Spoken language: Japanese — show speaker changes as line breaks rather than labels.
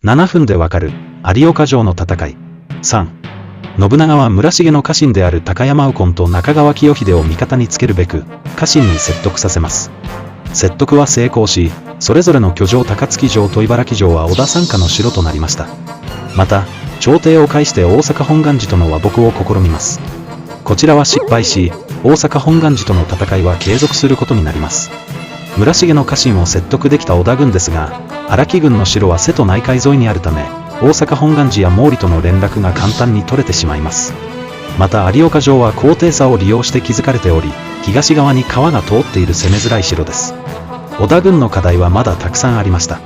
7分でわかる有岡城の戦い。3、信長は村重の家臣である高山右近と中川清秀を味方につけるべく家臣に説得させます。説得は成功し、それぞれの居城高槻城と茨城城は織田傘下の城となりました。また朝廷を介して大阪本願寺との和睦を試みます。こちらは失敗し、大阪本願寺との戦いは継続することになります。村重の家臣を説得できた織田軍ですが、荒木軍の城は瀬戸内海沿いにあるため、大阪本願寺や毛利との連絡が簡単に取れてしまいます。また有岡城は高低差を利用して築かれており、東側に川が通っている攻めづらい城です。織田軍の課題はまだたくさんありました。